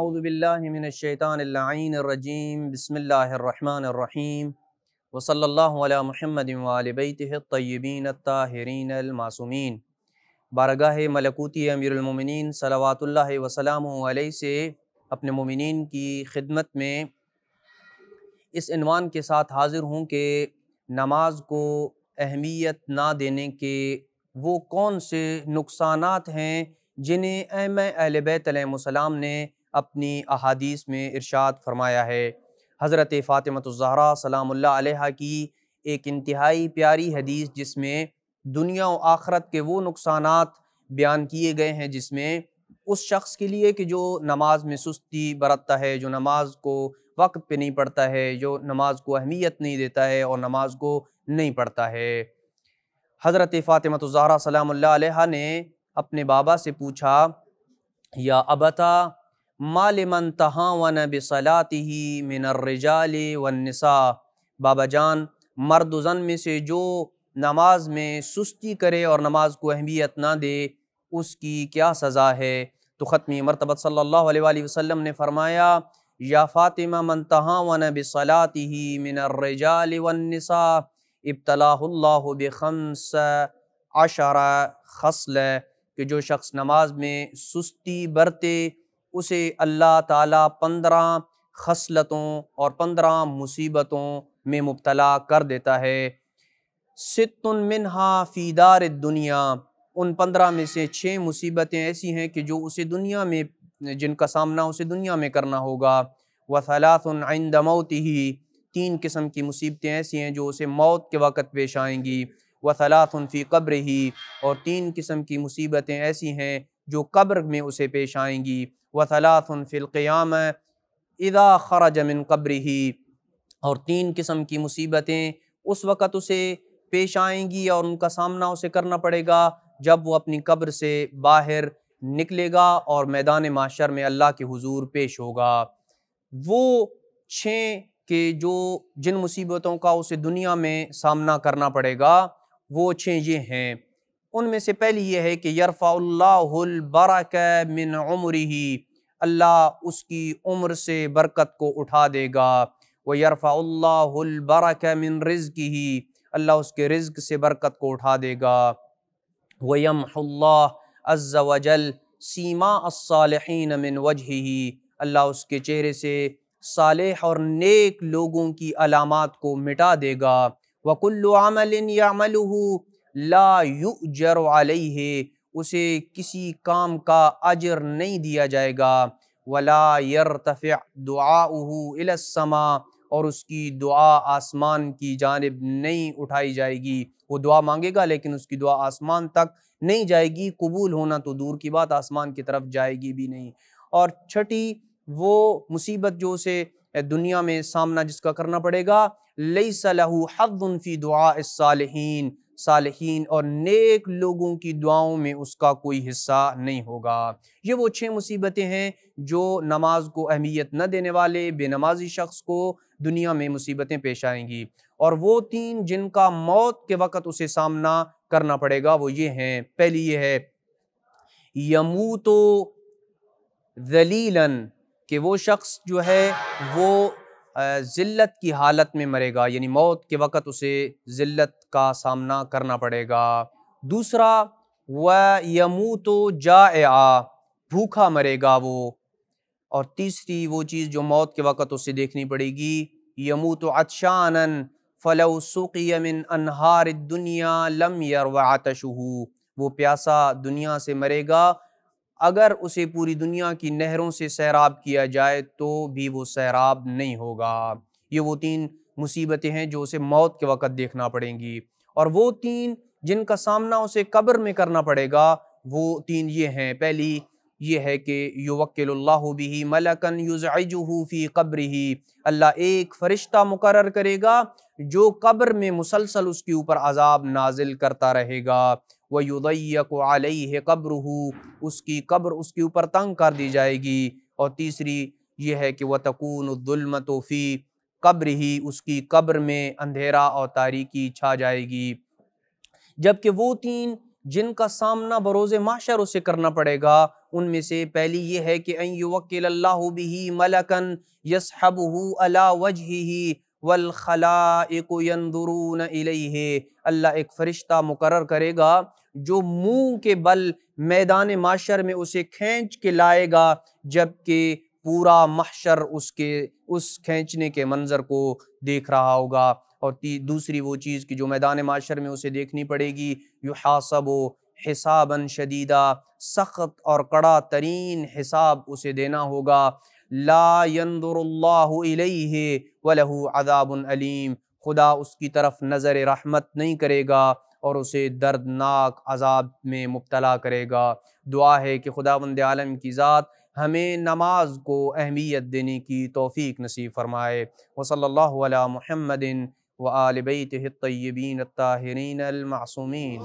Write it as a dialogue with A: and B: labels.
A: اعوذ باللہ من الشیطان اللعین الرجیم بسم اللہ الرحمن الرحیم وصلی اللہ علی محمد وآل بیتہ الطیبین الطاہرین المعصومین۔ بارگاہ ملکوتی امیر المومنین صلوات اللہ وسلامہ علیہ سے اپنے مومنین کی خدمت میں اس عنوان کے ساتھ حاضر ہوں کہ نماز کو اہمیت نہ دینے کے وہ کون سے نقصانات ہیں جنہیں ائمہ اہل بیت علیہ السلام نے اپنی احادیث میں ارشاد فرمایا ہے۔ حضرت فاطمۃ الزہرا سلام اللہ علیہا کی ایک انتہائی پیاری حدیث جس میں دنیا و آخرت کے وہ نقصانات بیان کیے گئے ہیں، جس میں اس شخص کے لیے کہ جو نماز میں سستی برتتا ہے، جو نماز کو وقت پہ نہیں پڑھتا ہے، جو نماز کو اہمیت نہیں دیتا ہے اور نماز کو نہیں پڑھتا ہے۔ حضرت فاطمۃ الزہرا سلام اللہ علیہا نے اپنے بابا سے پوچھا، یا ابتا ما لمن تہاون بصلاتہ من الرجال والنساء، بابا جان مرد و زن میں سے جو نماز میں سستی کرے اور نماز کو اہمیت نہ دے اس کی کیا سزا ہے؟ تو ختمی مرتبہ صلی اللہ علیہ وآلہ وسلم نے فرمایا، یا فاطمہ من تہاون بصلاتہ من الرجال والنساء ابتلاہ اللہ بخمس عشر خصلہ، کہ جو شخص نماز میں سستی برتے اسے اللہ تعالیٰ 15 خصلتوں اور 15 مصیبتوں میں مبتلا کر دیتا ہے۔ ست منہا فی دار الدنیا، ان 15 میں سے 6 مصیبتیں ایسی ہیں کہ جو اسے دنیا میں جن کا سامنا اسے دنیا میں کرنا ہوگا۔ وثلاث عند موتہ، 3 قسم کی مصیبتیں ایسی ہیں جو اسے موت کے وقت پیش آئیں گی۔ وثلاث فی قبرہ، اور 3 قسم کی مصیبتیں ایسی ہیں جو قبر میں اسے پیش آئیں گی۔ وثلاث فی القیامہ اذا خرج من قبرہ، اور 3 قسم کی مصیبتیں اس وقت اسے پیش آئیں گی اور ان کا سامنا اسے کرنا پڑے گا جب وہ اپنی قبر سے باہر نکلے گا اور میدان محشر میں اللہ کے حضور پیش ہوگا۔ وہ 6 کہ جن مصیبتوں کا اسے دنیا میں سامنا کرنا پڑے گا وہ 6 یہ ہیں۔ ان میں سے پہلی یہ ہے کہ یرفع اللہ البرکہ من عمرہ، اللہ اس کی عمر سے برکت کو اٹھا دے گا۔ وَيَرْفَعُ اللَّهُ الْبَرَكَ مِنْ رِزْقِهِ، اللہ اس کے رزق سے برکت کو اٹھا دے گا۔ وَيَمْحُ اللَّهُ عَزَّ وَجَلَّ سِيمَاءَ الصَّالِحِينَ مِنْ وَجْهِهِ، اللہ اس کے چہرے سے صالح اور نیک لوگوں کی علامات کو مٹا دے گا۔ وَكُلُّ عَمَلٍ يَعْمَلُهُ لَا يُؤْجَرُ عَلَيْهِ، اسے کسی کام کا اجر نہیں دیا جائے گا۔ وَلَا يَرْتَفِعْ دُعَاؤُهُ إِلَى السَّمَاءِ، اور اس کی دعا آسمان کی جانب نہیں اٹھائی جائے گی۔ وہ دعا مانگے گا لیکن اس کی دعا آسمان تک نہیں جائے گی، قبول ہونا تو دور کی بات آسمان کی طرف جائے گی بھی نہیں۔ اور چھٹی وہ مصیبت جو اسے دنیا میں سامنا جس کا کرنا پڑے گا، لَيْسَ لَهُ حَظٌّ فِي دُعَاءِ الصَّالِحِينَ، صالحین اور نیک لوگوں کی دعاؤں میں اس کا کوئی حصہ نہیں ہوگا۔ یہ وہ 6 مصیبتیں ہیں جو نماز کو اہمیت نہ دینے والے بے نمازی شخص کو دنیا میں مصیبتیں پیش آئیں گی، اور وہ 3 جن کا موت کے وقت اسے سامنا کرنا پڑے گا وہ یہ ہیں۔ پہلی یہ ہے یموت ذلیلاً، کہ وہ شخص جو ہے وہ ذلت کی حالت میں مرے گا، یعنی موت کے وقت اسے ذلت کا سامنا کرنا پڑے گا۔ دوسرا وَيَمُوتُ جَائِعًا، بھوکا مرے گا وہ۔ اور تیسری وہ چیز جو موت کے وقت اسے دیکھنی پڑے گی، یموت عطشانًا فلو سقی من انہار الدنیا لم یرو عطشہ، وہ پیاسا دنیا سے مرے گا، اگر اسے پوری دنیا کی نہروں سے سیراب کیا جائے تو بھی وہ سیراب نہیں ہوگا۔ یہ وہ 3 مصیبتیں ہیں جو اسے موت کے وقت دیکھنا پڑیں گی، اور وہ 3 جن کا سامنا اسے قبر میں کرنا پڑے گا وہ 3 یہ ہیں۔ پہلی یہ ہے کہ یوکل اللہ بہ ملکا یزعجہ فی قبرہ، اللہ ایک فرشتہ مقرر کرے گا جو قبر میں مسلسل اس کے اوپر عذاب نازل کرتا رہے گا۔ وَيُضَيَّقُ عَلَيْهِ قَبْرُهُ، اس کی قبر اس کے اوپر تنگ کر دی جائے گی۔ اور تیسری یہ ہے کہ وَتَكُونُ الظُّلْمَةُ فِي قَبْرِهِ، اس کی قبر میں اندھیرا اور تاریکی چھا جائے گی۔ جبکہ وہ 3 جن کا سامنا بروز محشر اسے کرنا پڑے گا، ان میں سے پہلی یہ ہے کہ ان یوکل اللہ بہ ملکا یصحبہ علی وجہہ والخلائق ينظرون الیہ، اللہ ایک فرشتہ مقرر کرے گا جو منہ کے بل میدان محشر میں اسے کھینچ کے لائے گا، جبکہ پورا محشر اس کھینچنے کے منظر کو دیکھ رہا ہوگا۔ اور دوسری وہ چیز کہ جو میدان معاشر میں اسے دیکھنی پڑے گی، یحاسب حسابا شدیدا، سخت اور کڑا ترین حساب اسے دینا ہوگا۔ لا ينظر اللہ الیہ ولہ عذاب علیم، خدا اس کی طرف نظر رحمت نہیں کرے گا اور اسے دردناک عذاب میں مبتلا کرے گا۔ دعا ہے کہ خداوند عالم کی ذات ہمیں نماز کو اہمیت دینے کی توفیق نصیب فرمائے۔ وصلی اللہ علی محمد وآل بیتہ الطیبین الطاہرین المعصومین۔